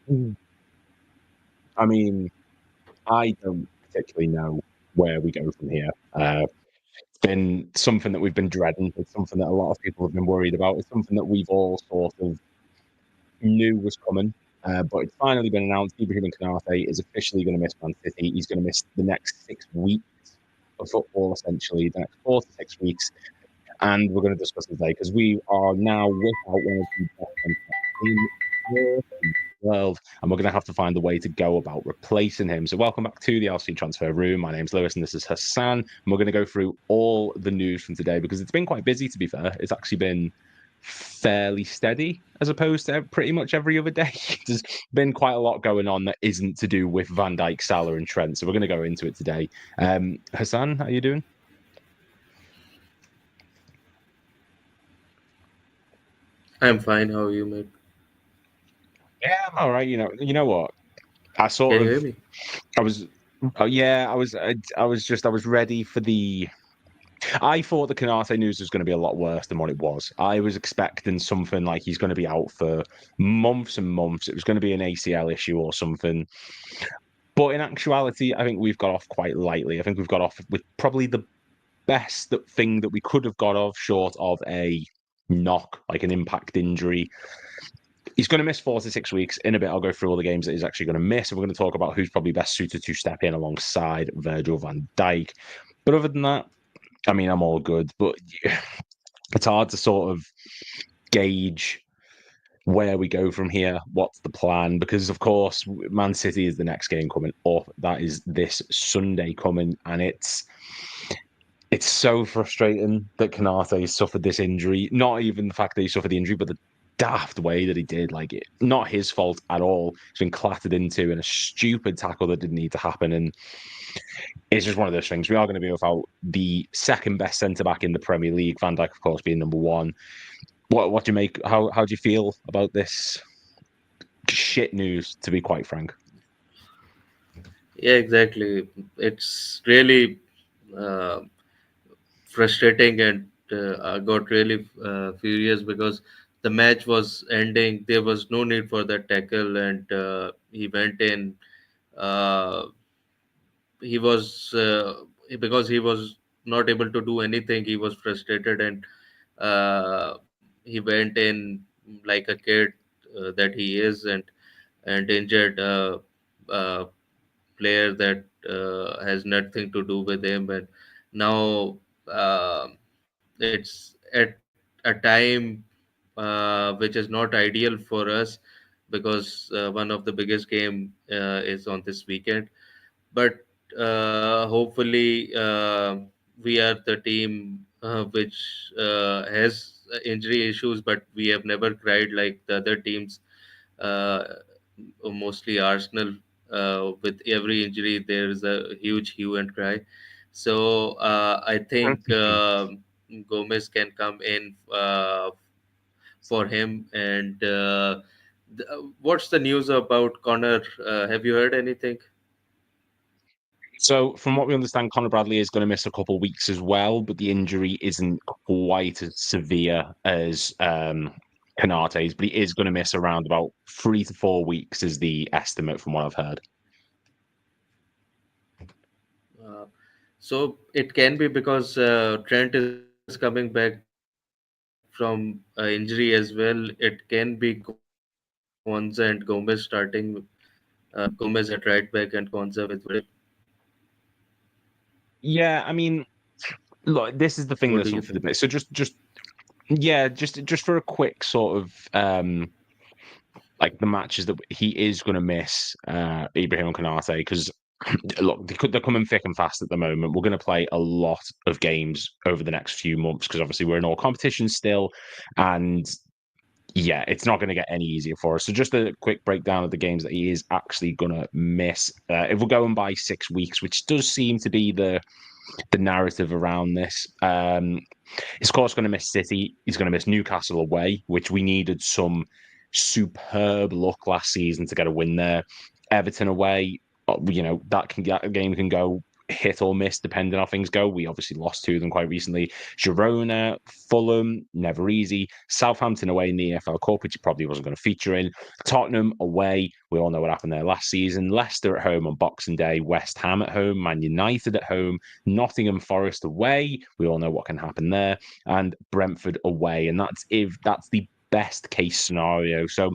I mean, I don't particularly know where we go from here. It's been something that we've been dreading. It's something that a lot of people have been worried about. It's something that we've all sort of knew was coming. But it's finally been announced. Ibrahima Konate is officially going to miss Man City. He's going to miss the next 6 weeks of football, essentially, the next 4 to 6 weeks. And we're going to discuss today because we are now without one of the best in the world, and we're going to have to find a way to go about replacing him. So welcome back to the LC Transfer Room. My name's Lewis and this is Hassan, and we're going to go through all the news from today because it's been quite busy, to be fair. It's actually been fairly steady as opposed to pretty much every other day. There's been quite a lot going on that isn't to do with Van Dijk, Salah and Trent, so we're going to go into it today. Hassan, how are you doing? I'm fine. How are you, mate? Yeah, I'm all right. You know what? I Can sort you of, hear me? I was, yeah, I was ready for the. I thought the Konate news was going to be a lot worse than what it was. I was expecting something like he's going to be out for months and months. It was going to be an ACL issue or something. But in actuality, I think we've got off quite lightly. I think we've got off with probably the best thing that we could have got off, short of a knock, like an impact injury. He's going to miss 4 to 6 weeks. In a bit, I'll go through all the games that he's actually going to miss. And we're going to talk about who's probably best suited to step in alongside Virgil van Dijk. But other than that, I mean, I'm all good. But it's hard to sort of gauge where we go from here. What's the plan? Because, of course, Man City is the next game coming up. That is this Sunday coming. And it's so frustrating that Konate suffered this injury. Not even the fact that he suffered the injury, but the daft way that he did. Like, not his fault at all. He's been clattered into in a stupid tackle that didn't need to happen. And it's just one of those things. We are going to be without the second best centre back in the Premier League. Van Dijk, of course, being number one. What do you make? How do you feel about this shit news? To be quite frank. Yeah, exactly. It's really uh, frustrating, and I got really furious because the match was ending. There was no need for that tackle, and he went in. Uh, he was because he was not able to do anything. He was frustrated, and he went in like a kid that he is, and injured uh, player that has nothing to do with him. And now it's at a time which is not ideal for us, because one of the biggest game is on this weekend. But hopefully we are the team which has injury issues, but we have never cried like the other teams, uh, mostly Arsenal. With every injury, there's a huge hue and cry. So I think Gomez can come in for him. And what's the news about Connor? Have you heard anything? So, from what we understand, Conor Bradley is going to miss a couple of weeks as well, but the injury isn't quite as severe as Konate's. But he is going to miss around about 3 to 4 weeks, is the estimate from what I've heard. Uh, so it can be because Trent is coming back from injury as well. It can be Konza and Gomez starting, Gomez at right back and Konza with Virgil. Yeah, I mean, look, this is the thing What do that's you up for think? debate. So, yeah, just for a quick sort of like the matches that he is going to miss, Ibrahima Konate, because look, they're coming thick and fast at the moment. We're going to play a lot of games over the next few months because obviously we're in all competitions still, and yeah, it's not going to get any easier for us. So just a quick breakdown of the games that he is actually going to miss. If we're going by 6 weeks, which does seem to be the narrative around this, he's of course going to miss City. He's going to miss Newcastle away, which we needed some superb luck last season to get a win there. Everton away, that game can go hit or miss depending on how things go. We obviously lost to them quite recently. Girona, Fulham, never easy. Southampton away in the EFL Cup, which he probably wasn't going to feature in. Tottenham away, we all know what happened there last season. Leicester at home on Boxing Day. West Ham at home. Man United at home. Nottingham Forest away, we all know what can happen there. And Brentford away, and that's the best case scenario. So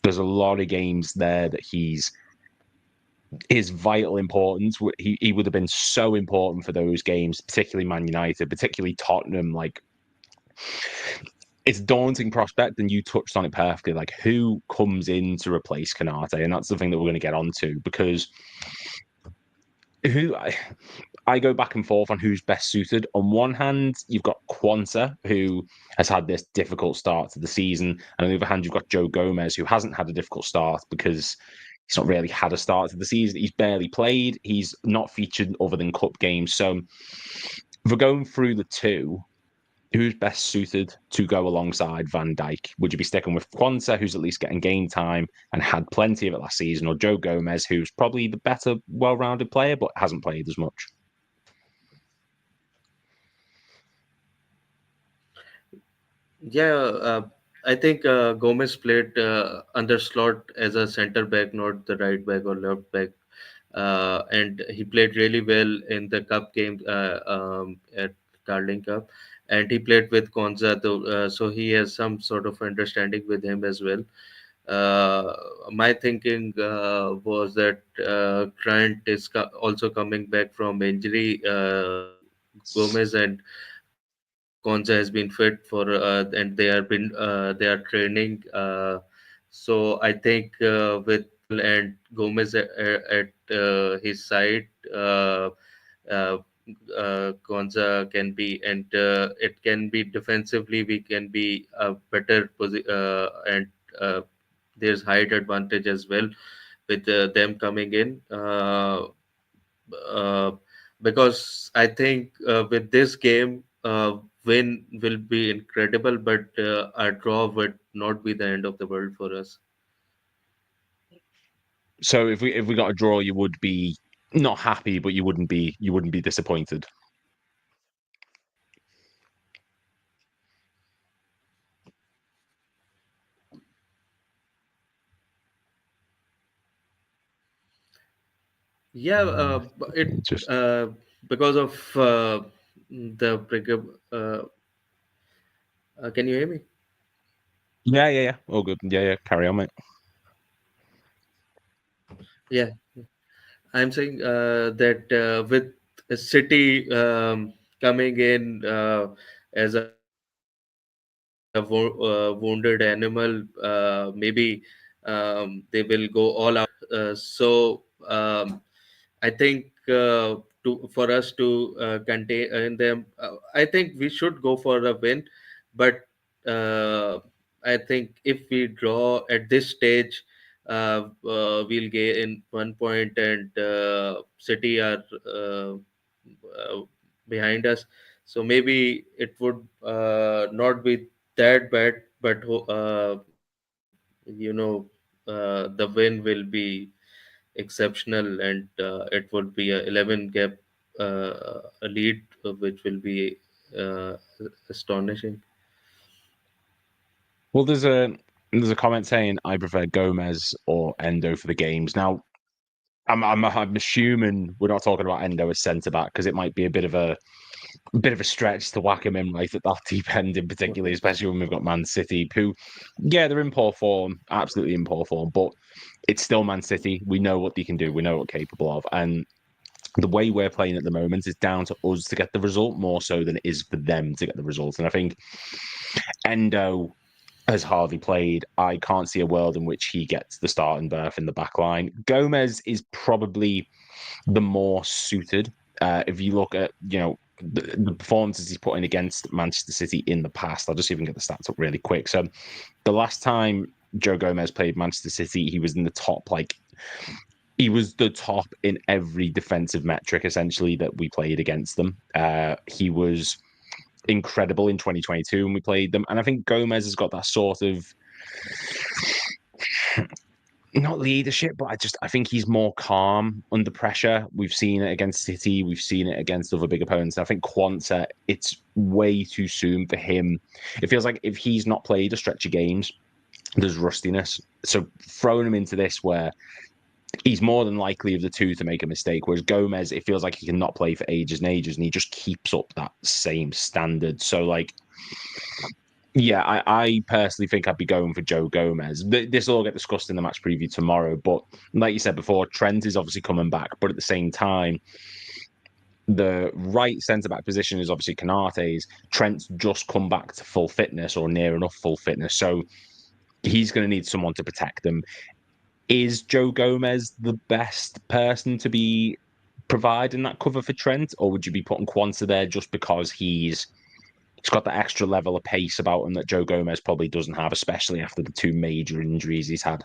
there's a lot of games there that his vital importance. He would have been so important for those games, particularly Man United, particularly Tottenham. Like, it's a daunting prospect, and you touched on it perfectly. Like, who comes in to replace Konate? And that's the thing that we're going to get onto, because I go back and forth on who's best suited. On one hand, you've got Quanta, who has had this difficult start to the season. And on the other hand, you've got Joe Gomez, who hasn't had a difficult start because he's not really had a start to the season. He's barely played. He's not featured other than cup games. So if we're going through the two, who's best suited to go alongside Van Dijk? Would you be sticking with Quanta, who's at least getting game time and had plenty of it last season, or Joe Gomez, who's probably the better, well-rounded player, but hasn't played as much? Yeah, I think Gomez played under slot as a center back, not the right back or left back, and he played really well in the cup game at Carling Cup, and he played with Konza, so he has some sort of understanding with him as well. Uh, my thinking was that Trent is also coming back from injury. Gomez and Konza has been fit for, and they are training. So I think with and Gomez his side, uh, Konza can be, and it can be defensively. We can be a better and uh, there's height advantage as well with them coming in. Uh, because I think with this game, win will be incredible, but a draw would not be the end of the world for us. So if we got a draw, you would be not happy, but you wouldn't be disappointed. Yeah, it Just because of the can you hear me? yeah. All good. Yeah. Carry on, mate. Yeah, I'm saying that with City coming in as a wounded animal, maybe they will go all out. So I think for us to contain them, I think we should go for a win. But uh, I think if we draw at this stage, we'll gain 1 point, and City are uh, behind us. So maybe it would not be that bad, but the win will be exceptional, and it would be a 11 gap a lead, which will be uh, astonishing. Well, there's a comment saying I prefer Gomez or Endo for the games. Now, I'm assuming we're not talking about Endo as centre back, because it might be a bit of a stretch to whack him in right at that deep end, in particular, especially when we've got Man City, who, yeah, they're in poor form, absolutely in poor form, but it's still Man City. We know what they can do. We know what they're capable of, and the way we're playing at the moment is down to us to get the result more so than it is for them to get the result. And I think Endo has hardly played. I can't see a world in which he gets the starting berth in the back line. Gomez is probably the more suited. If you look at, the performances he's put in against Manchester City in the past, I'll just even get the stats up really quick. So the last time Joe Gomez played Manchester City, he was in the top, he was the top in every defensive metric, essentially, that we played against them. He was incredible in 2022 when we played them. And I think Gomez has got that sort of not leadership, but I think he's more calm under pressure. We've seen it against City, we've seen it against other big opponents. I think Konate, it's way too soon for him. It feels like if he's not played a stretch of games, there's rustiness. So throwing him into this where he's more than likely of the two to make a mistake. Whereas Gomez, it feels like he cannot play for ages and ages, and he just keeps up that same standard. So, like, yeah, I personally think I'd be going for Joe Gomez. This will all get discussed in the match preview tomorrow. But like you said before, Trent is obviously coming back. But at the same time, the right centre-back position is obviously Konate's. Trent's just come back to full fitness or near enough full fitness. So he's going to need someone to protect them. Is Joe Gomez the best person to be providing that cover for Trent? Or would you be putting Quanta there just because he's got that extra level of pace about him that Joe Gomez probably doesn't have, especially after the two major injuries he's had?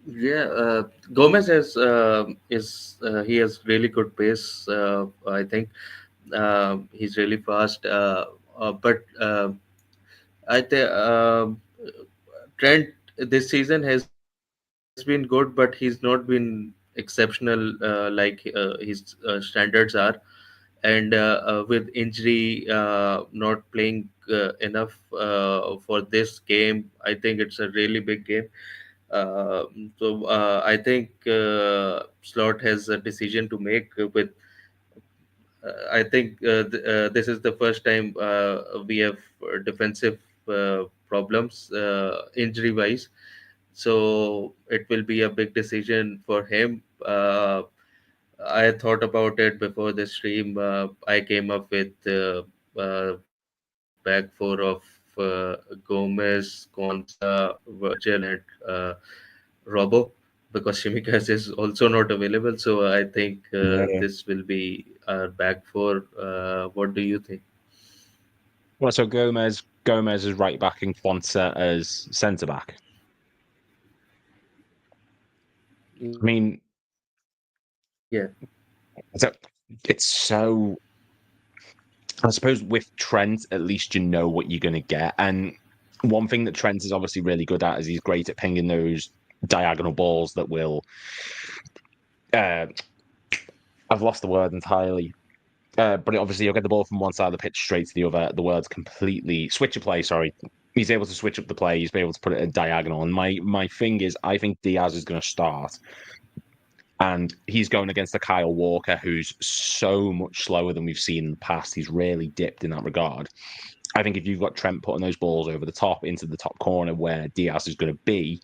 Yeah, Gomez he has really good pace. I think he's really fast. But I think Trent this season has been good, but he's not been exceptional like his standards are. And with injury, not playing enough for this game, I think it's a really big game. I think Slot has a decision to make with. I think this is the first time we have defensive problems injury wise. So it will be a big decision for him. I thought about it before the stream. I came up with back four of Gomez, Konsa, Virgil, and Robo, because Shimikas is also not available. So I think Yeah. this will be our back four. What do you think? Well, so Gomez is right back and Quanta as centre back. I mean, Yeah. it's so. I suppose with Trent, at least you know what you're going to get. And one thing that Trent is obviously really good at is he's great at pinging those diagonal balls that will. Uh, I've lost the word entirely. But obviously, you'll get the ball from one side of the pitch straight to the other. The word's completely switch of play. Sorry, he's able to switch up the play. He's able to put it at diagonal. And my thing is, I think Diaz is going to start, and he's going against a Kyle Walker who's so much slower than we've seen in the past. He's really dipped in that regard. I think if you've got Trent putting those balls over the top into the top corner where Diaz is going to be,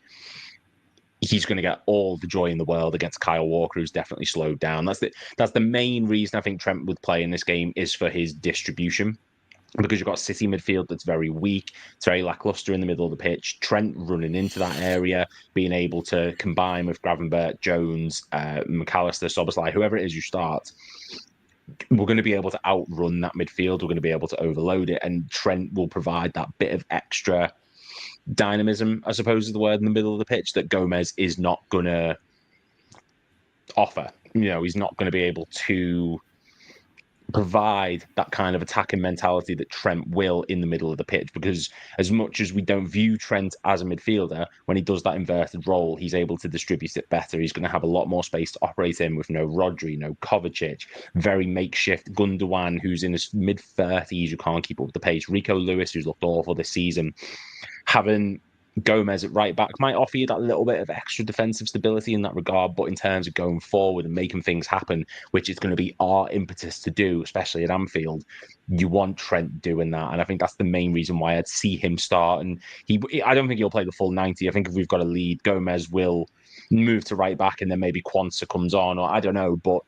he's going to get all the joy in the world against Kyle Walker, who's definitely slowed down. That's the main reason I think Trent would play in this game is for his distribution. Because you've got City midfield that's very weak, it's very lackluster in the middle of the pitch. Trent running into that area, being able to combine with Gravenberch, Jones, McAllister, Szoboszlai, whoever it is you start, we're going to be able to outrun that midfield. We're going to be able to overload it, and Trent will provide that bit of extra dynamism, I suppose is the word, in the middle of the pitch that Gomez is not going to offer. He's not going to be able to provide that kind of attacking mentality that Trent will in the middle of the pitch, because as much as we don't view Trent as a midfielder, when he does that inverted role, he's able to distribute it better. He's going to have a lot more space to operate in with no Rodri, no Kovacic, very makeshift Gundogan, who's in his mid-30s, who can't keep up with the pace, Rico Lewis, who's looked awful this season. Having Gomez at right back might offer you that little bit of extra defensive stability in that regard, but in terms of going forward and making things happen, which is going to be our impetus to do, especially at Anfield, you want Trent doing that. And I think that's the main reason why I'd see him start. And I don't think he'll play the full 90. I think if we've got a lead, Gomez will move to right back and then maybe Quanta comes on, or I don't know, but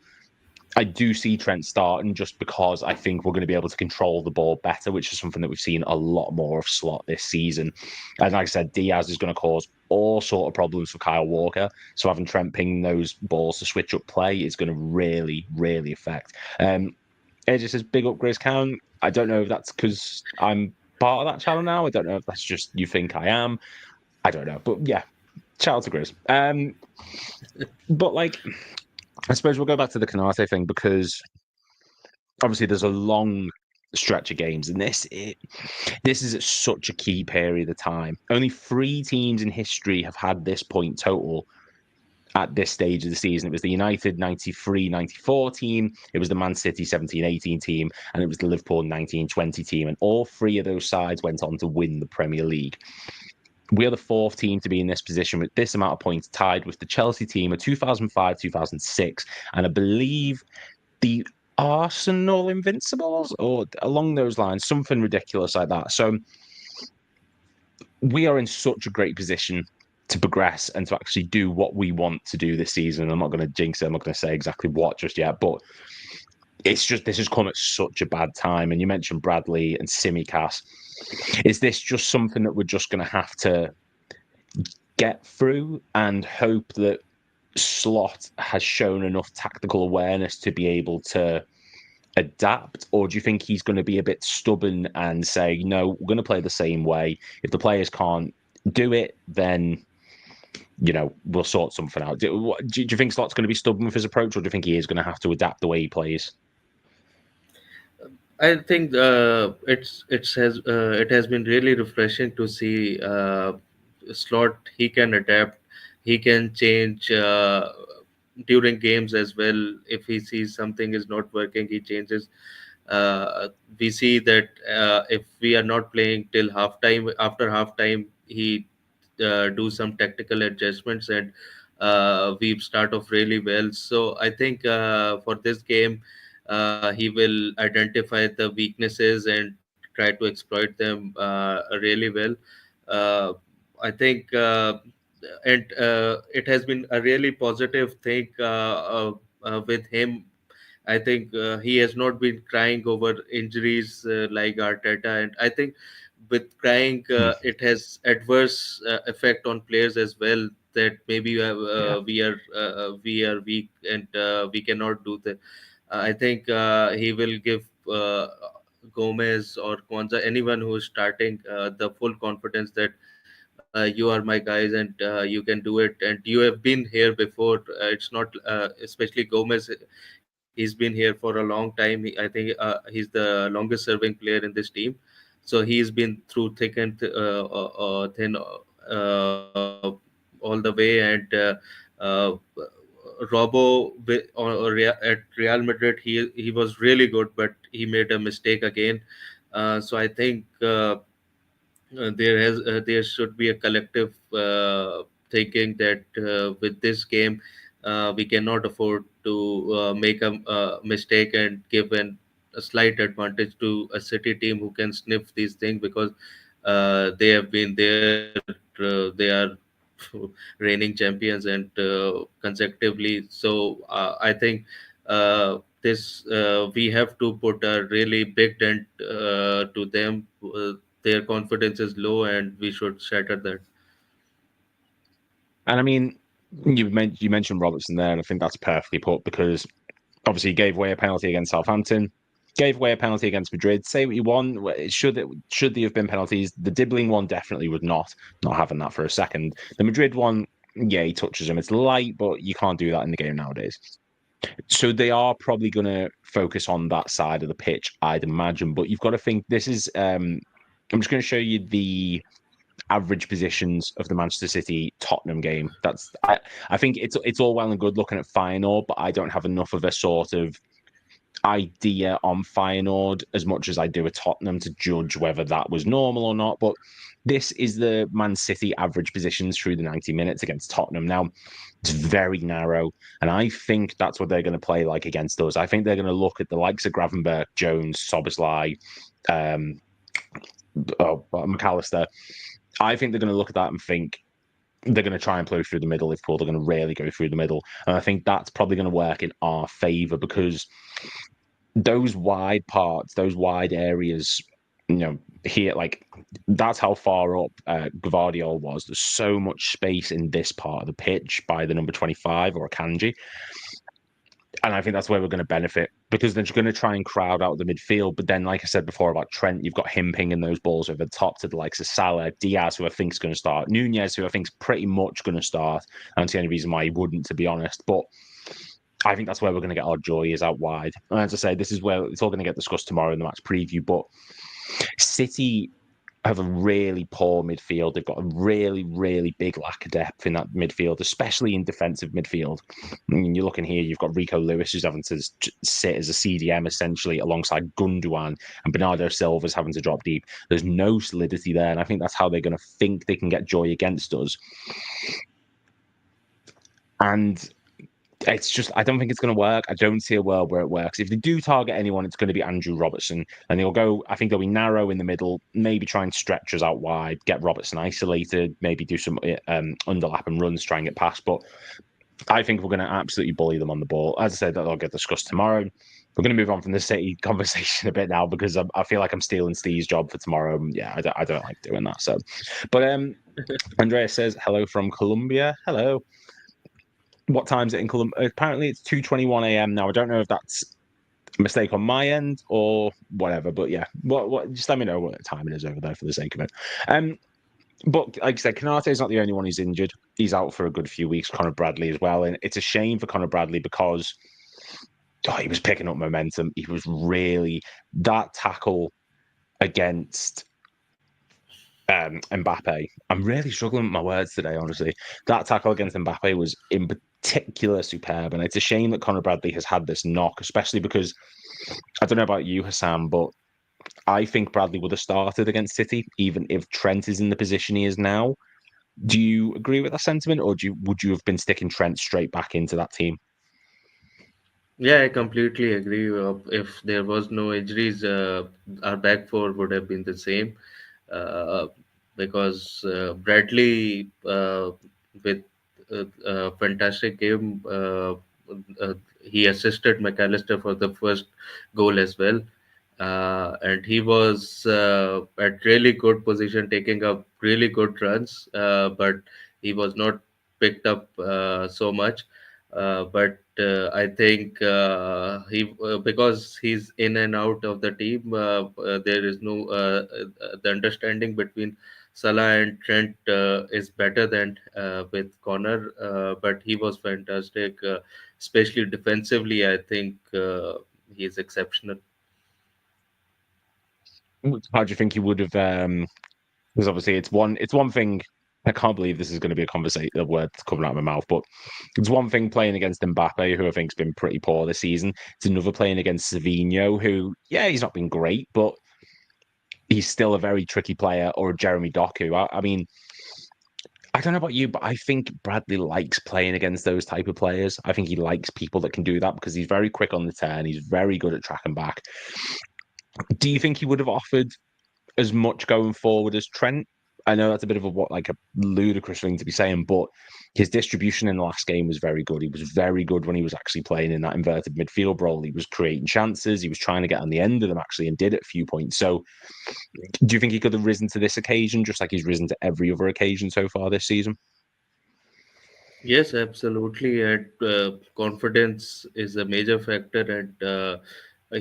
I do see Trent starting just because I think we're going to be able to control the ball better, which is something that we've seen a lot more of Slot this season. And like I said, Diaz is going to cause all sort of problems for Kyle Walker. So having Trent ping those balls to switch up play is going to really, really affect. It says, big up Grizz Count. I don't know if that's because I'm part of that channel now. I don't know if that's just you think I am. I don't know. But yeah, shout out to Grizz. But like, I suppose we'll go back to the Konate thing, because obviously there's a long stretch of games, and this is at such a key period of time. Only 3 teams in history have had this point total at this stage of the season. It was the United 93-94 team, it was the Man City 17-18 team, and it was the Liverpool 19-20 team. And all 3 of those sides went on to win the Premier League. We are the 4th team to be in this position with this amount of points, tied with the Chelsea team of 2005-2006, and I believe the Arsenal Invincibles, or along those lines, something ridiculous like that. So we are in such a great position to progress and to actually do what we want to do this season. I'm not going to jinx it. I'm not going to say exactly what just yet, but it's just, this has come at such a bad time. And you mentioned Bradley and Simicast. Is this just something that we're just going to have to get through and hope that Slot has shown enough tactical awareness to be able to adapt? Or do you think he's going to be a bit stubborn and say, no, we're going to play the same way? If the players can't do it, then we'll sort something out. Do you think Slot's going to be stubborn with his approach, or do you think he is going to have to adapt the way he plays? I think it has been really refreshing to see Slot. He can adapt, he can change during games as well. If he sees something is not working, he changes. We see that if we are not playing till halftime, after halftime, he do some tactical adjustments, and we start off really well. So I think for this game, he will identify the weaknesses and try to exploit them really well. Uh, I think, and it has been a really positive thing with him. I think he has not been crying over injuries like Arteta, and I think with crying, it has adverse effect on players as well. That maybe Yeah. we are weak and we cannot do that. I think he will give Gomez or Kwanzaa, anyone who is starting, the full confidence that you are my guys and you can do it. And you have been here before. It's not, especially Gomez. He's been here for a long time. I think he's the longest serving player in this team. So he's been through thick and thin all the way. And Robo at Real Madrid, he was really good, but he made a mistake again. So I think there should be a collective thinking that with this game we cannot afford to make a mistake and give a slight advantage to a City team who can sniff these things, because they have been there. They are reigning champions and consecutively. So I think this we have to put a really big dent to them. Their confidence is low, and we should shatter that. And I mean, you mentioned Robertson there, and I think that's perfectly put, because obviously he gave away a penalty against Southampton, gave away a penalty against Madrid. Say what you want, should there have been penalties? The Dibbling one definitely would not having that for a second. The Madrid one, yeah, he touches him. It's light, but you can't do that in the game nowadays. So they are probably going to focus on that side of the pitch, I'd imagine. But you've got to think, this is. I'm just going to show you the average positions of the Manchester City Tottenham game. I think it's all well and good looking at Feyenoord, but I don't have enough of a sort of idea on Feyenoord as much as I do a Tottenham to judge whether that was normal or not. But this is the Man City average positions through the 90 minutes against Tottenham. Now, it's very narrow, and I think that's what they're going to play like against us. I think they're going to look at the likes of Gravenberch, Jones, Soboslai, McAllister. I think they're going to look at that and think they're going to try and play through the middle. Liverpool, they're going to really go through the middle. And I think that's probably going to work in our favour, because those wide parts, those wide areas, here, like, that's how far up Gvardiol was. There's so much space in this part of the pitch by the number 25 or Akanji. And I think that's where we're going to benefit, because they're just going to try and crowd out the midfield. But then, like I said before about Trent, you've got him pinging those balls over the top to the likes of Salah, Diaz, who I think is going to start, Nunez, who I think is pretty much going to start. I don't see any reason why he wouldn't, to be honest. But I think that's where we're going to get our joy is out wide. And as I say, this is where it's all going to get discussed tomorrow in the match preview. But City have a really poor midfield. They've got a really, really big lack of depth in that midfield, especially in defensive midfield. I mean, you're looking here, you've got Rico Lewis, who's having to sit as a CDM essentially alongside Gundogan, and Bernardo Silva's having to drop deep. There's no solidity there, and I think that's how they're going to think they can get joy against us. And it's just, I don't think it's going to work. I don't see a world where it works. If they do target anyone, it's going to be Andrew Robertson. And they'll go, I think they'll be narrow in the middle, maybe try and stretch us out wide, get Robertson isolated, maybe do some underlap and runs, try and get past. But I think we're going to absolutely bully them on the ball. As I said, that'll get discussed tomorrow. We're going to move on from the City conversation a bit now because I feel like I'm stealing Steve's job for tomorrow. Yeah, I don't like doing that. So, but Andrea says, hello from Colombia. Hello. What time is it in Colombia? Apparently it's 2:21 a.m. now. I don't know if that's a mistake on my end or whatever, but yeah, what just let me know what time it is over there for the sake of it. But like I said, Konate is not the only one who's injured. He's out for a good few weeks. Conor Bradley as well, and it's a shame for Conor Bradley because he was picking up momentum. He was really that tackle against Mbappe. I'm really struggling with my words today, honestly. That tackle against Mbappe was in particular superb, and it's a shame that Conor Bradley has had this knock, especially because I don't know about you, Hassan, but I think Bradley would have started against City, even if Trent is in the position he is now. Do you agree with that sentiment, or would you have been sticking Trent straight back into that team? Yeah, I completely agree. If there was no injuries, our back four would have been the same. Uh, because Bradley, with a fantastic game, he assisted McAllister for the first goal as well. And he was at really good position, taking up really good runs, but he was not picked up so much. But I think he because he's in and out of the team, there is no the understanding between Salah and Trent is better than with Connor. But he was fantastic, especially defensively. I think he is exceptional. How do you think he would have? Because obviously it's one thing. I can't believe this is going to be a word coming out of my mouth, but it's one thing playing against Mbappe, who I think's been pretty poor this season. It's another playing against Savinho, who, yeah, he's not been great, but he's still a very tricky player, or Jeremy Doku. I mean, I don't know about you, but I think Bradley likes playing against those type of players. I think he likes people that can do that because he's very quick on the turn. He's very good at tracking back. Do you think he would have offered as much going forward as Trent? I know that's a bit of a ludicrous thing to be saying, but his distribution in the last game was very good. He was very good when he was actually playing in that inverted midfield role. He was creating chances. He was trying to get on the end of them actually, and did it a few points. So, do you think he could have risen to this occasion, just like he's risen to every other occasion so far this season? Yes, absolutely. And confidence is a major factor. And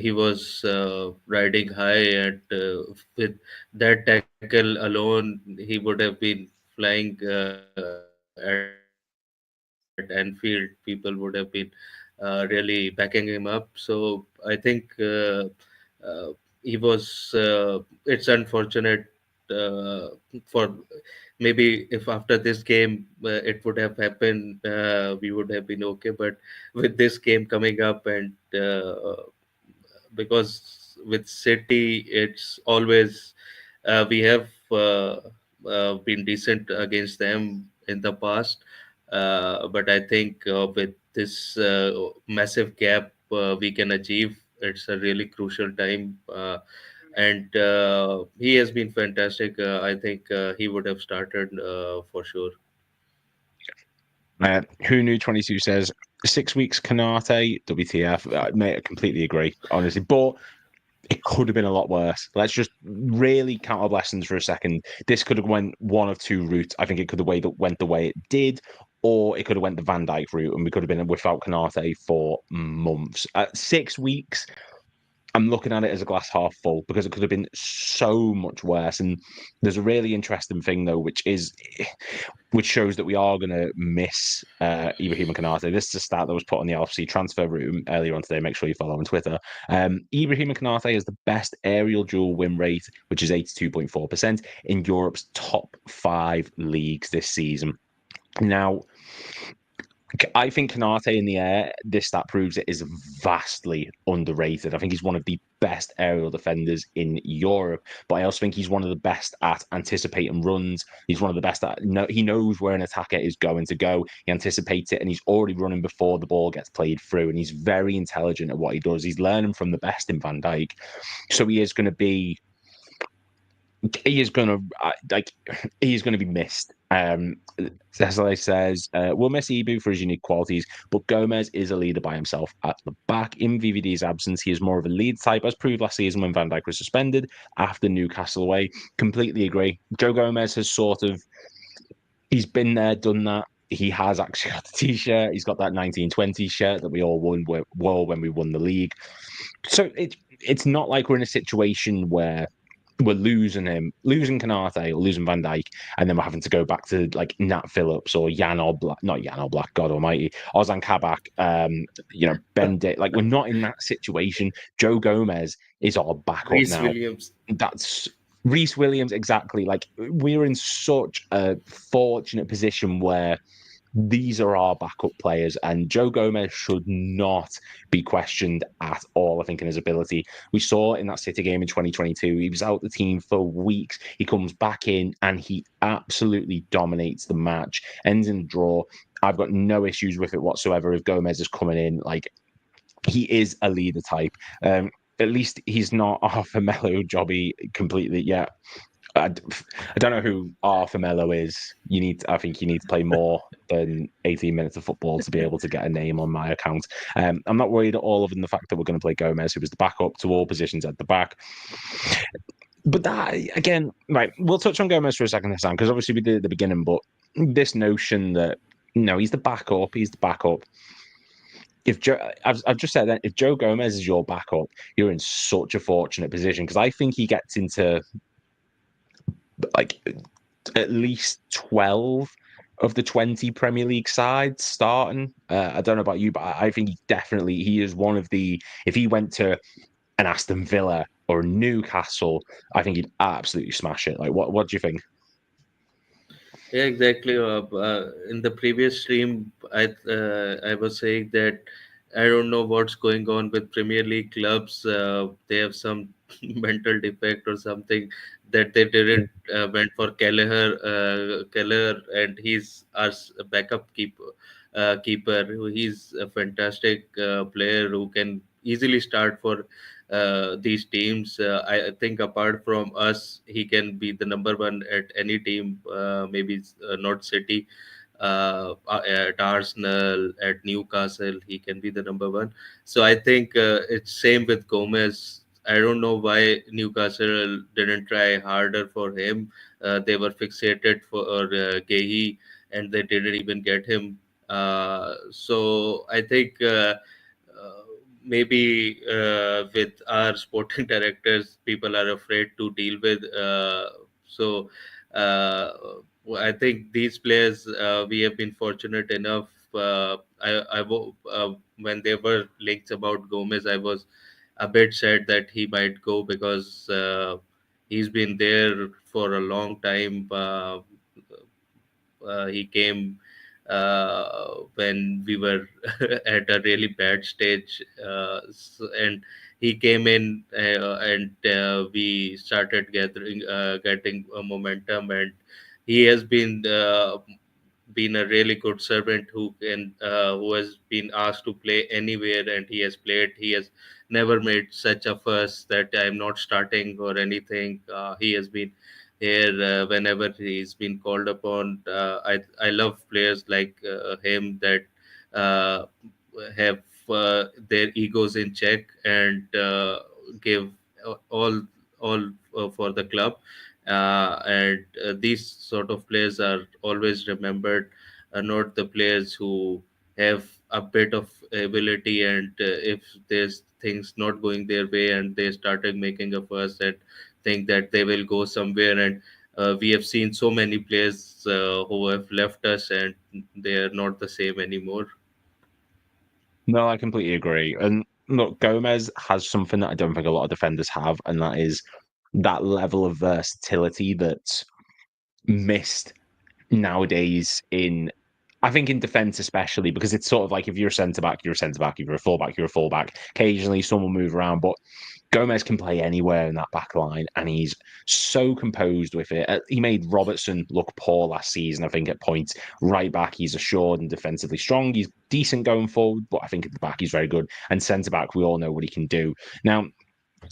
he was riding high. And with that tackle alone, he would have been flying at Anfield. People would have been really backing him up. So I think he was. It's unfortunate for maybe if after this game it would have happened, we would have been okay. But with this game coming up, and because with City, it's always we have been decent against them in the past. But I think with this massive gap we can achieve, it's a really crucial time. And he has been fantastic. I think he would have started for sure. Who knew 22 says 6 weeks Kanate, WTF. Mate, I completely agree, honestly. But it could have been a lot worse. Let's just really count our blessings for a second. This could have went one of two routes. I think it could have went the way it did, or it could have went the Van Dijk route, and we could have been without Kanate for months. 6 weeks. I'm looking at it as a glass half full because it could have been so much worse. And there's a really interesting thing though, which shows that we are going to miss Ibrahima Konate. This is a stat that was put on the LFC transfer room earlier on today. Make sure you follow on Twitter. Ibrahima Konate is the best aerial duel win rate, which is 82.4% in Europe's top 5 leagues this season. Now, I think Konate in the air, this stat proves it, is vastly underrated. I think he's one of the best aerial defenders in Europe, but I also think he's one of the best at anticipating runs. He's one of the best at, he knows where an attacker is going to go. He anticipates it and he's already running before the ball gets played through. And he's very intelligent at what he does. He's learning from the best in Van Dijk. So he is going to be he's going to be missed. Cesare says, we'll miss Ibu for his unique qualities, but Gomez is a leader by himself at the back. In VVD's absence, he is more of a lead type, as proved last season when Van Dijk was suspended after Newcastle away. Completely agree. Joe Gomez has he's been there, done that. He has actually got the t-shirt. He's got that 1920 shirt that we all wore when we won the league. So it's not like we're in a situation where we're losing Konate or losing Van Dijk, and then we're having to go back to like Nat Phillips or not Jan Oblak, God Almighty, Ozan Kabak, Ben Day. Like we're not in that situation. Joe Gomez is our backup Reese now. Williams. That's Reese Williams, exactly. Like we're in such a fortunate position where these are our backup players, and Joe Gomez should not be questioned at all, I think, in his ability. We saw in that City game in 2022, he was out the team for weeks. He comes back in and he absolutely dominates the match, ends in a draw. I've got no issues with it whatsoever if Gomez is coming in. Like, he is a leader type. At least he's not Arthur Mello jobby completely yet. I don't know who Arthur Mello is. I think you need to play more than 18 minutes of football to be able to get a name on my account. I'm not worried at all other than the fact that we're going to play Gomez, who was the backup to all positions at the back. But that, again, right, we'll touch on Gomez for a second this time, because obviously we did at the beginning, but this notion that, he's the backup. If I've just said that, if Joe Gomez is your backup, you're in such a fortunate position, because I think he gets into like at least 12 of the 20 Premier League sides starting. I don't know about you, but I think he is one of the, if he went to an Aston Villa or a Newcastle, I think he'd absolutely smash it. Like, what do you think? Yeah, exactly. In the previous stream, I was saying that I don't know what's going on with Premier League clubs. They have some mental defect or something that they didn't went for Kelleher, and he's our backup keeper. He's a fantastic player who can easily start for these teams. I think apart from us, he can be the number one at any team. Maybe not City, at Arsenal, at Newcastle, he can be the number one. So I think it's same with Gomez. I don't know why Newcastle didn't try harder for him. They were fixated for Gehi, and they didn't even get him. So I think maybe with our sporting directors, people are afraid to deal with. So uh, I think these players, we have been fortunate enough. When there were links about Gomez, I was a bit sad that he might go because he's been there for a long time. He came when we were at a really bad stage, and he came in, and we started getting momentum, and he has been a really good servant who has been asked to play anywhere, and he has played. He has never made such a fuss that I'm not starting or anything. He has been here whenever he's been called upon. I love players like him that uh, have their egos in check and give all for the club. And these sort of players are always remembered, not the players who have a bit of ability, and if there's things not going their way and they started making a fuss and think that they will go somewhere, and we have seen so many players who have left us and they are not the same anymore. No, I completely agree. And look, Gomez has something that I don't think a lot of defenders have, and that is that level of versatility that's missed nowadays in I think in defence especially, because it's sort of like if you're a centre back, you're a centre back. If you're a fullback, you're a fullback. Occasionally someone will move around, but Gomez can play anywhere in that back line, and he's so composed with it. He made Robertson look poor last season, I think, at points. Right back, he's assured and defensively strong. He's decent going forward, but I think at the back, he's very good. And centre back, we all know what he can do. Now,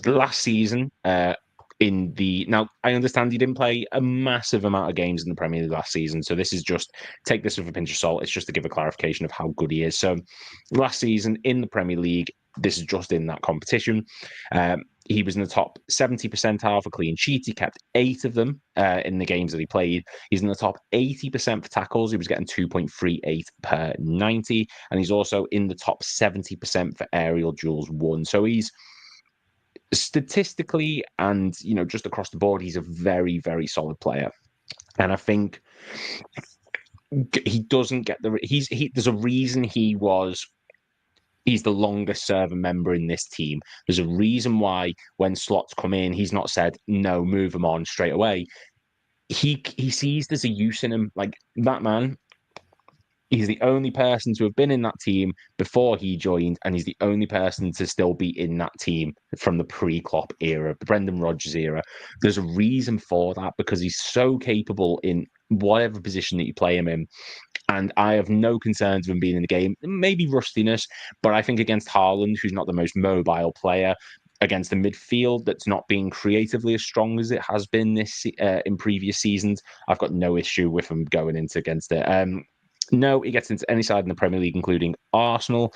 last season, now I understand he didn't play a massive amount of games in the Premier League last season, so this is just take this with a pinch of salt. It's just to give a clarification of how good he is. So last season in the Premier League, this is just in that competition. He was in the top 70 percentile for clean sheets. He kept 8 of them in the games that he played. He's in the top 80% for tackles. He was getting 2.38 per 90. And he's also in the top 70% for aerial duels won. So he's statistically and just across the board, he's a very, very solid player. And I think he doesn't get there's a reason he's the longest serving member in this team. There's a reason why when slots come in, he's not said, no, move him on straight away. He sees there's a use in him. Like that man, he's the only person to have been in that team before he joined, and he's the only person to still be in that team from the pre-Klopp era, the Brendan Rodgers era. There's a reason for that because he's so capable in whatever position that you play him in. And I have no concerns of him being in the game. Maybe rustiness, but I think against Haaland, who's not the most mobile player, against the midfield that's not being creatively as strong as it has been this in previous seasons, I've got no issue with him going into against it. No, he gets into any side in the Premier League, including Arsenal.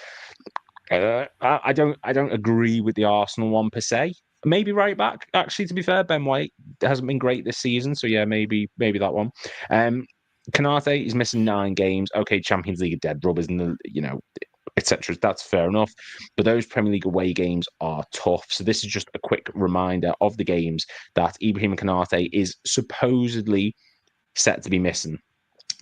I don't agree with the Arsenal one per se. Maybe right back. Actually, to be fair, Ben White hasn't been great this season, so yeah, maybe that one. Konate is missing 9 games. Okay, Champions League are dead rubbers, and etc. That's fair enough. But those Premier League away games are tough. So this is just a quick reminder of the games that Ibrahima Konate is supposedly set to be missing.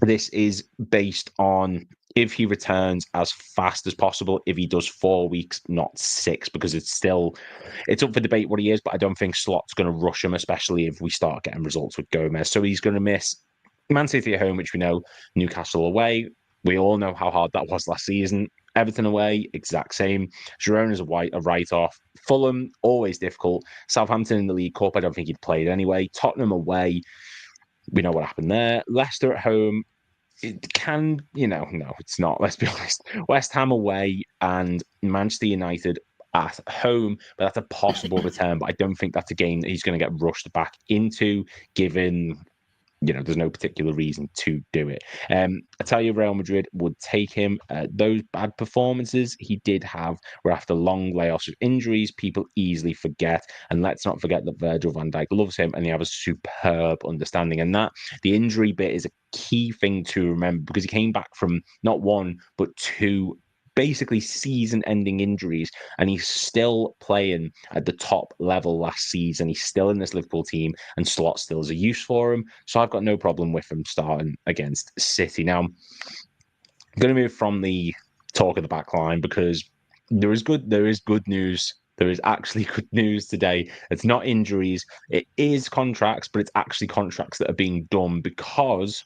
This is based on if he returns as fast as possible, if he does 4 weeks, not 6, because it's up for debate what he is, but I don't think Slot's going to rush him, especially if we start getting results with Gomez. So he's going to miss Man City at home, which we know, Newcastle away. We all know how hard that was last season. Everton away, exact same. Girona's a write-off. Fulham, always difficult. Southampton in the League Cup, I don't think he'd played anyway. Tottenham away, we know what happened there. Leicester at home, it can, no, it's not. Let's be honest. West Ham away and Manchester United at home, but that's a possible return. But I don't think that's a game that he's going to get rushed back into, given there's no particular reason to do it. I tell you, Real Madrid would take him. Those bad performances he did have were after long layoffs of injuries. People easily forget. And let's not forget that Virgil van Dijk loves him and he has a superb understanding. And that the injury bit is a key thing to remember because he came back from not 1, but 2 basically season-ending injuries, and he's still playing at the top level last season. He's still in this Liverpool team, and Slot still is a use for him. So I've got no problem with him starting against City. Now, I'm going to move from the talk of the back line because there is good news. There is actually good news today. It's not injuries. It is contracts, but it's actually contracts that are being done because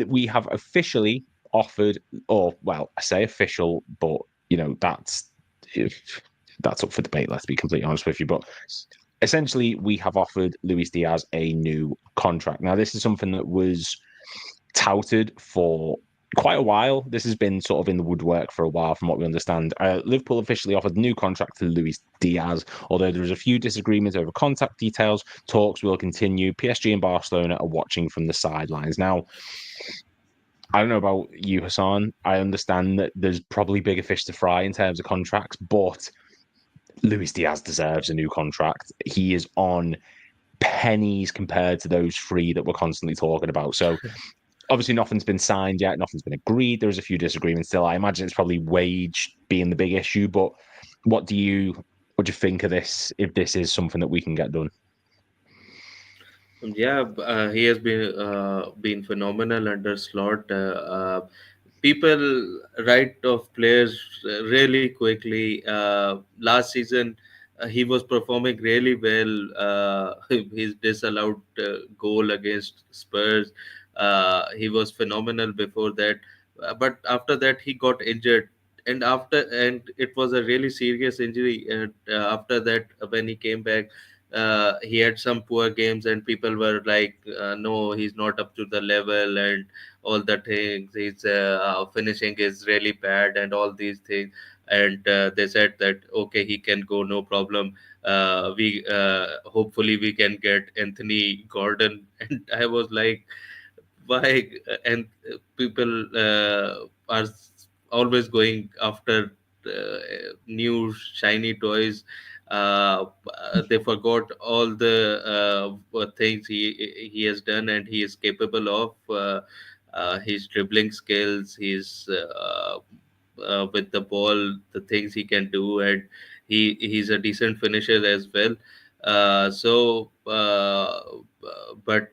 we have officially offered, or well, I say official, but that's up for debate. Let's be completely honest with you. But essentially, we have offered Luis Diaz a new contract. Now, this is something that was touted for quite a while. This has been sort of in the woodwork for a while, from what we understand. Liverpool officially offered a new contract to Luis Diaz, although there is a few disagreements over contact details. Talks will continue. PSG and Barcelona are watching from the sidelines. Now, I don't know about you, Hassan. I understand that there's probably bigger fish to fry in terms of contracts, but Luis Diaz deserves a new contract. He is on pennies compared to those 3 that we're constantly talking about. So Obviously, nothing's been signed yet. Nothing's been agreed. There's a few disagreements still. I imagine it's probably wage being the big issue. But what do you think of this? If this is something that we can get done? Yeah, he has been phenomenal under Slot. People write off players really quickly. Last season, he was performing really well. His disallowed goal against Spurs, he was phenomenal before that. But after that, he got injured, and it was a really serious injury. And after that, when he came back, he had some poor games, and people were like, "No, he's not up to the level," and all the things. His finishing is really bad, and all these things. And they said that okay, he can go, no problem. We hopefully we can get Anthony Gordon, and I was like, why? And people are always going after new shiny toys. They forgot all the things he has done and he is capable of. His dribbling skills, his with the ball, the things he can do, and he's a decent finisher as well. But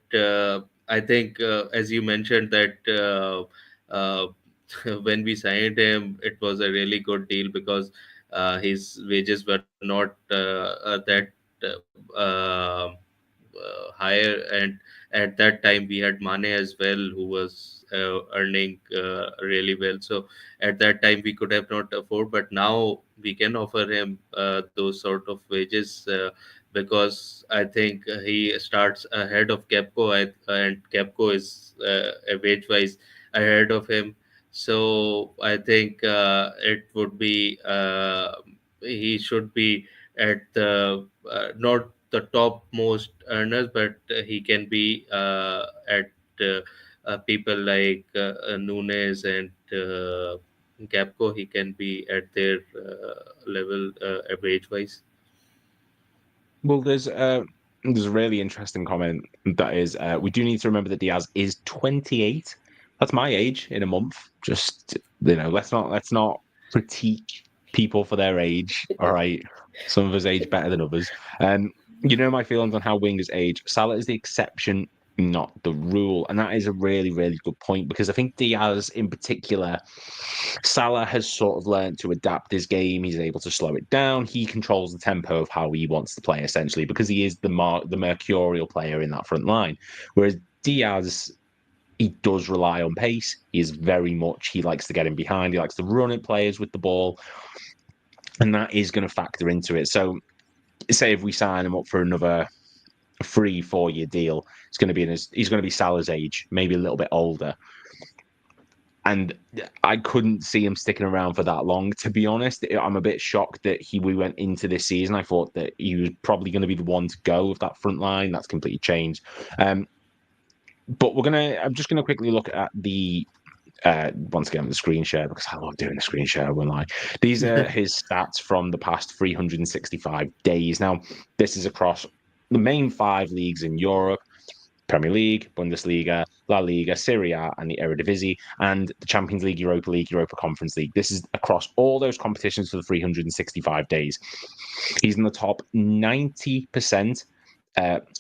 I think, as you mentioned, that when we signed him, it was a really good deal because his wages were not that higher, and at that time we had Mane as well, who was earning really well. So at that time we could have not afford, but now we can offer him those sort of wages because I think he starts ahead of and Capco is wage wise ahead of him. So I think it would be he should be at the not the top most earners, but he can be at people like Nunes and Capco. He can be at their level wage wise. Well, there's a really interesting comment that is we do need to remember that Diaz is 28. That's my age in a month. Just let's not critique people for their age. All right, some of us age better than others. You know my feelings on how wingers age. Salah is the exception, not the rule, and that is a really really good point because I think Diaz in particular. Salah has sort of learned to adapt his game. He's able to slow it down. He controls the tempo of how he wants to play, essentially, because he is the mercurial player in that front line. Whereas Diaz, he does rely on pace. He is very much, he likes to get in behind. He likes to run at players with the ball. And that is going to factor into it. So, say if we sign him up for another 3-4 year deal, he's going to be Salah's age, maybe a little bit older. And I couldn't see him sticking around for that long. To be honest, I'm a bit shocked that we went into this season. I thought that he was probably going to be the one to go with that front line. That's completely changed. But I'm just gonna quickly look at the once again the screen share because I love doing the screen share. I won't lie. These are his stats from the past 365 days. Now, this is across the main 5 leagues in Europe. Premier League, Bundesliga, La Liga, Serie A, and the Eredivisie, and the Champions League, Europa Conference League. This is across all those competitions for the 365 days. He's in the top 90%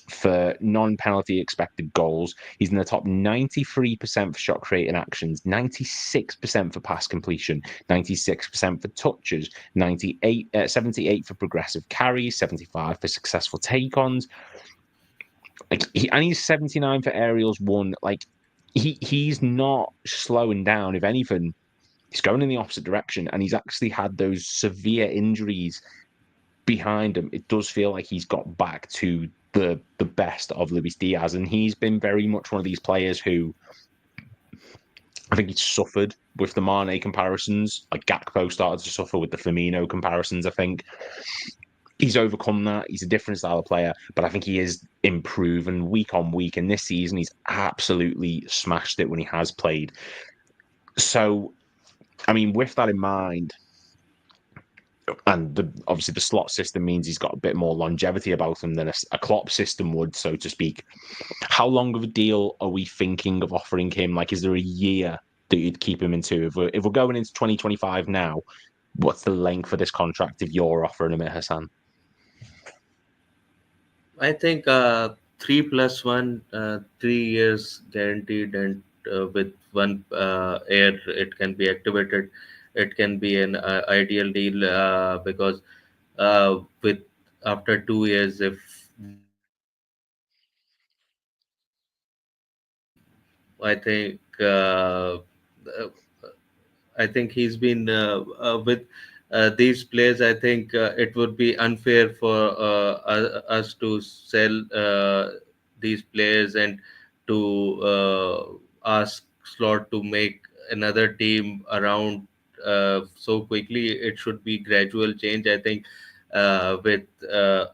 for non-penalty expected goals. He's in the top 93% for shot creating actions, 96% for pass completion, 96% for touches, 78 for progressive carries, 75 for successful take-ons. And he's 79 for aerials won. Like he's not slowing down. If anything, he's going in the opposite direction. And he's actually had those severe injuries behind him. It does feel like he's got back to the best of Luis Diaz. And he's been very much one of these players who I think he's suffered with the Mane comparisons. Like Gakpo started to suffer with the Firmino comparisons, I think. He's overcome that. He's a different style of player, but I think he is improving week on week. And this season, he's absolutely smashed it when he has played. So, I mean, with that in mind, and obviously the slot system means he's got a bit more longevity about him than a Klopp system would, so to speak. How long of a deal are we thinking of offering him? Like, is there a year that you'd keep him into? If we're going into 2025 now, what's the length of this contract if you're offering him at Hassan? I think 3 plus 1, 3 years guaranteed, and with one year it can be activated. It can be an ideal deal because with after 2 years, if I think I think he's been with these players. I think it would be unfair for us to sell these players and to ask Slot to make another team around so quickly. It should be gradual change. I think with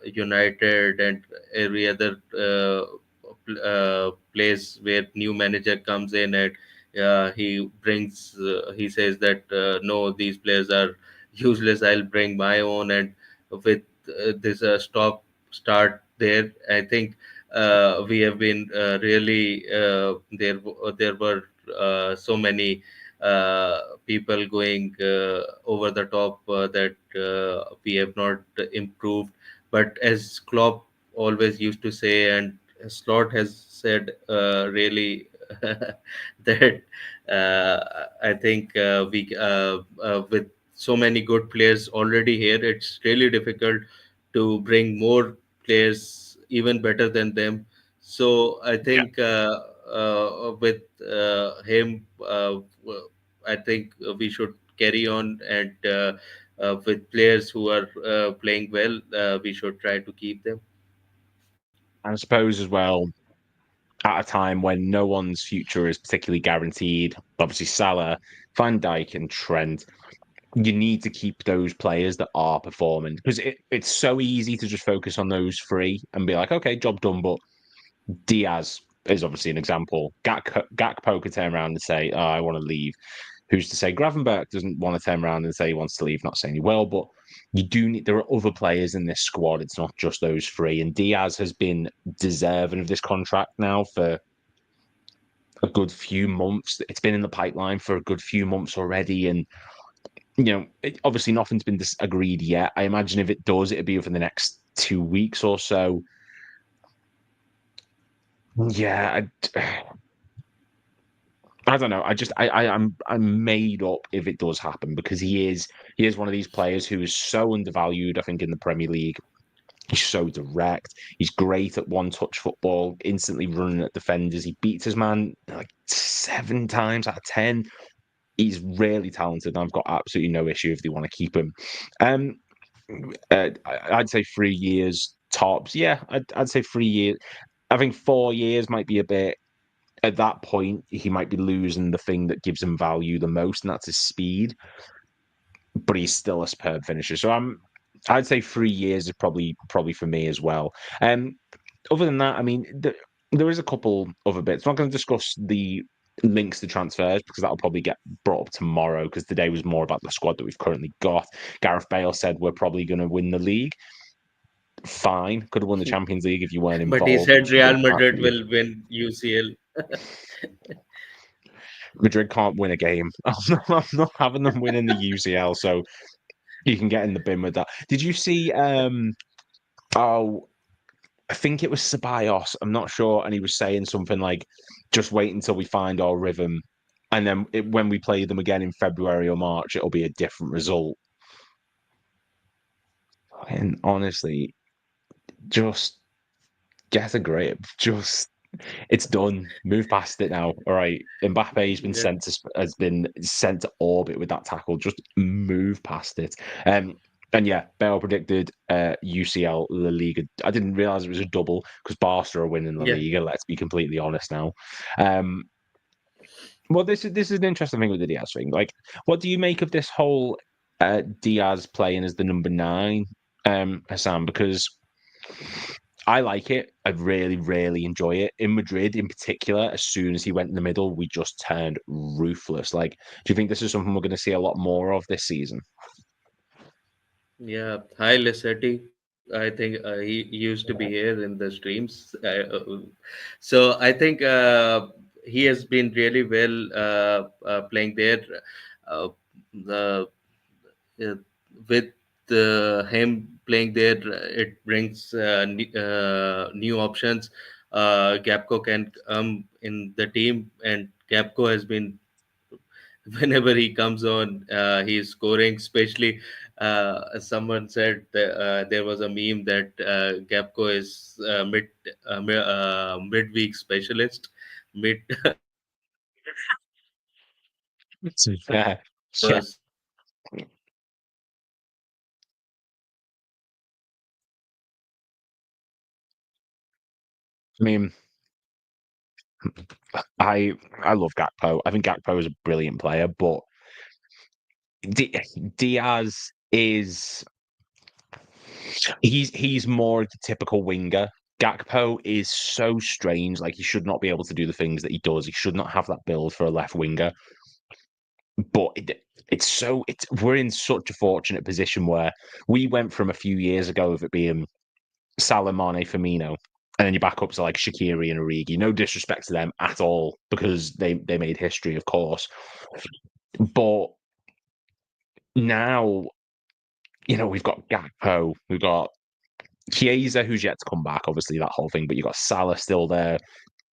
United and every other place where new manager comes in and he says that no, these players are useless, I'll bring my own, and with this stop start there, I think we have been really there were so many people going over the top that we have not improved. But as Klopp always used to say, and Slot has said really that I think with so many good players already here, it's really difficult to bring more players even better than them. So I think with him, I think we should carry on, and with players who are playing well, we should try to keep them. And I suppose as well, at a time when no one's future is particularly guaranteed, obviously Salah, Van Dijk, and Trent, you need to keep those players that are performing because it's so easy to just focus on those three and be like, okay, job done. But Diaz is obviously an example. Gakpo could turn around and say, oh, I want to leave. Who's to say Gravenberch doesn't want to turn around and say he wants to leave? Not saying he will, but you do need. There are other players in this squad. It's not just those three. And Diaz has been deserving of this contract now for a good few months. It's been in the pipeline for a good few months already, and obviously nothing's been agreed yet. I imagine if it does, it'll be within the next 2 weeks or so. Yeah, I don't know. I'm made up if it does happen because he is one of these players who is so undervalued. I think in the Premier League, he's so direct. He's great at one-touch football, instantly running at defenders. He beats his man like 7 times out of 10. He's really talented. And I've got absolutely no issue if they want to keep him. Um, I'd say 3 years tops. Yeah, I'd say 3 years. I think 4 years might be a bit. At that point, he might be losing the thing that gives him value the most, and that's his speed. But he's still a superb finisher. So I'd say 3 years is probably for me as well. Other than that, I mean, there is a couple other bits. I'm not going to discuss the links to transfers because that'll probably get brought up tomorrow because today was more about the squad that we've currently got. Gareth Bale said we're probably going to win the league. Fine, could have won the Champions League if you weren't But he involved, said which would Real have Madrid absolutely. will win UCL. Madrid can't win a game. I'm not having them winning the UCL, so you can get in the bin with that. Did you see? Oh, I think it was Ceballos. I'm not sure, and he was saying something like, "Just wait until we find our rhythm, and then when we play them again in February or March, it'll be a different result." And honestly, just get a grip. Just it's done. Move past it now. All right. Mbappe's been Yeah. sent to orbit with that tackle. Just move past it. And yeah, Bale predicted UCL La Liga. I didn't realize it was a double because Barca are winning La Yeah. Liga. Let's be completely honest now. Um, well, this is an interesting thing with the Diaz thing. Like, what do you make of this whole Diaz playing as the number 9, Hassan? Because I like it. I really, really enjoy it. In Madrid, in particular, as soon as he went in the middle, we just turned ruthless. Like, do you think this is something we're going to see a lot more of this season? Yeah, hi Lissetti. I think he used to be here in the streams. So I think he has been really well playing there. Uh, the uh, with him playing there, it brings new options. Gapco can come in the team, and Gapco has been whenever he comes on, he's scoring. Especially, as someone said, there was a meme that Gapco is midweek specialist. Mid Yeah, yeah. was I mean, I love Gakpo. I think Gakpo is a brilliant player, but Diaz is he's more the typical winger. Gakpo is so strange. Like he should not be able to do the things that he does. He should not have that build for a left winger. But it's we're in such a fortunate position where we went from a few years ago of it being Salah, Mane, Firmino, and then your backups are like Shaqiri and Origi. No disrespect to them at all because they made history, of course. But now, we've got Gakpo, we've got Chiesa, who's yet to come back, obviously, that whole thing, but you've got Salah still there,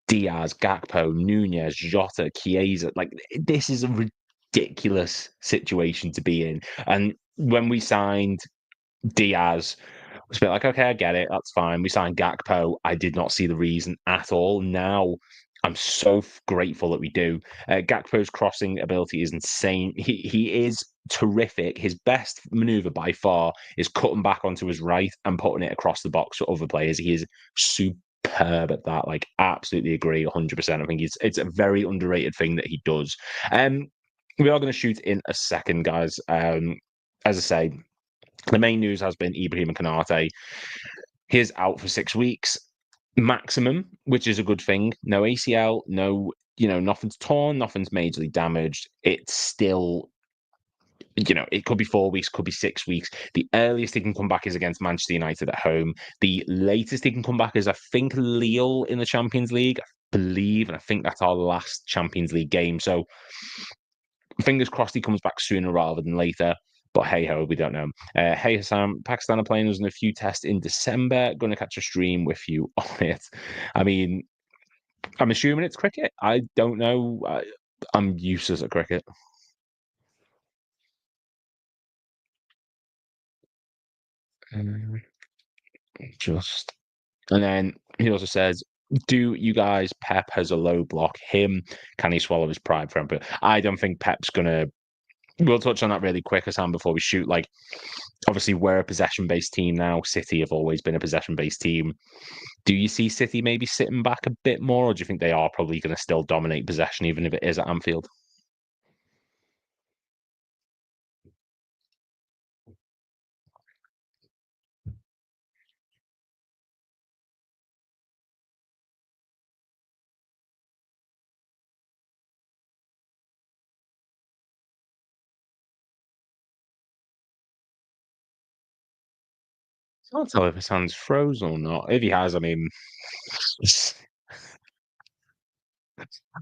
Diaz, Gakpo, Nunez, Jota, Chiesa. Like, this is a ridiculous situation to be in. And when we signed Diaz, it's a bit like, okay, I get it. That's fine. We signed Gakpo. I did not see the reason at all. Now, I'm so grateful that we do. Gakpo's crossing ability is insane. He is terrific. His best maneuver by far is cutting back onto his right and putting it across the box for other players. He is superb at that. Like, absolutely agree 100%. I think it's a very underrated thing that he does. We are going to shoot in a second, guys. As I say, the main news has been Ibrahima Konate. He's out for 6 weeks maximum, which is a good thing. No ACL, no, nothing's torn, nothing's majorly damaged. It's still, it could be 4 weeks, could be 6 weeks. The earliest he can come back is against Manchester United at home. The latest he can come back is, I think, Lille in the Champions League, I believe, and I think that's our last Champions League game. So fingers crossed he comes back sooner rather than later. But hey ho, we don't know. Hey Hassan, Pakistan are playing us in a few tests in December. Going to catch a stream with you on it. I mean, I'm assuming it's cricket. I don't know. I'm useless at cricket. Um, Just and then he also says, "Do you guys Pep has a low block him? Can he swallow his pride for him?" But I don't think Pep's gonna. We'll touch on that really quick, Hassan, before we shoot. Like, obviously, we're a possession-based team now. City have always been a possession-based team. Do you see City maybe sitting back a bit more, or do you think they are probably going to still dominate possession, even if it is at Anfield? I can't tell if his hand's frozen or not. If he has, I mean,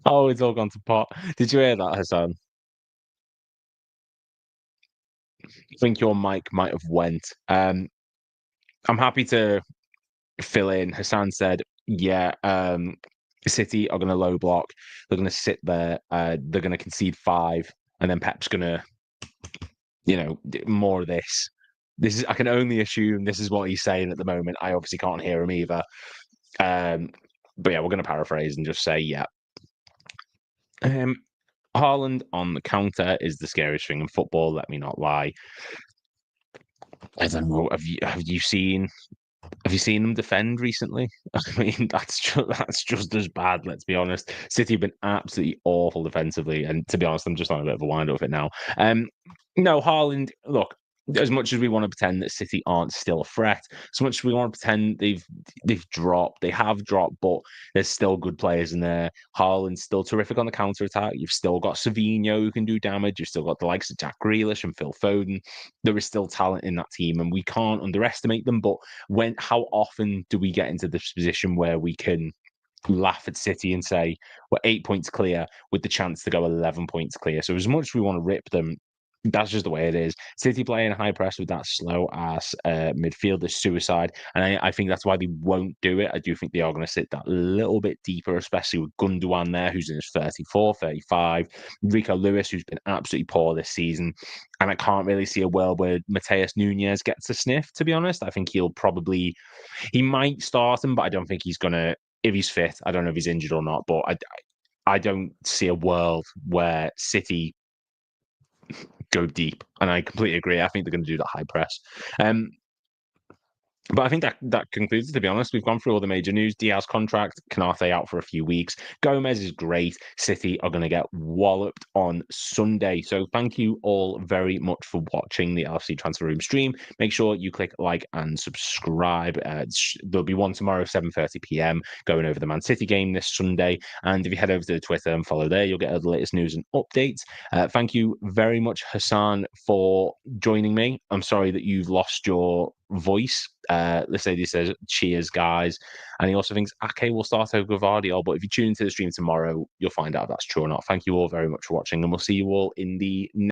oh, it's all gone to pot. Did you hear that, Hassan? I think your mic might have went. I'm happy to fill in. Hassan said, yeah, City are going to low block. They're going to sit there. They're going to concede 5, and then Pep's going to, more of this. This is. I can only assume this is what he's saying at the moment. I obviously can't hear him either. Um, but yeah, we're going to paraphrase and just say, yeah. Um, Haaland on the counter is the scariest thing in football. Let me not lie. I don't know. Have you seen them defend recently? I mean, that's just as bad. Let's be honest. City have been absolutely awful defensively, and to be honest, I'm just on a bit of a wind up with it now. No, Haaland. Look, as much as we want to pretend that City aren't still a threat, as much as we want to pretend they've dropped, they have dropped, but there's still good players in there. Haaland's still terrific on the counter attack. You've still got Savinho who can do damage. You've still got the likes of Jack Grealish and Phil Foden. There is still talent in that team, and we can't underestimate them. But how often do we get into this position where we can laugh at City and say we're 8 points clear with the chance to go 11 points clear? So as much as we want to rip them, that's just the way it is. City playing high press with that slow ass midfield is suicide, and I think that's why they won't do it. I do think they are going to sit that little bit deeper, especially with Gundogan there, who's in his 34, 35, Rico Lewis, who's been absolutely poor this season, and I can't really see a world where Mateus Nunes gets a sniff, to be honest. I think he might start him, but I don't think he's going to, if he's fit. I don't know if he's injured or not, but I don't see a world where City go deep, and I completely agree. I think they're going to do that high press. But I think that concludes it, to be honest. We've gone through all the major news. Diaz contract, Konate out for a few weeks. Gomez is great. City are going to get walloped on Sunday. So thank you all very much for watching the LFC Transfer Room stream. Make sure you click like and subscribe. There'll be one tomorrow, 7:30 p.m, going over the Man City game this Sunday. And if you head over to the Twitter and follow there, you'll get the latest news and updates. Thank you very much, Hassan, for joining me. I'm sorry that you've lost your voice. This lady says, cheers, guys. And he also thinks Ake will start over Gvardiol. But if you tune into the stream tomorrow, you'll find out if that's true or not. Thank you all very much for watching, and we'll see you all in the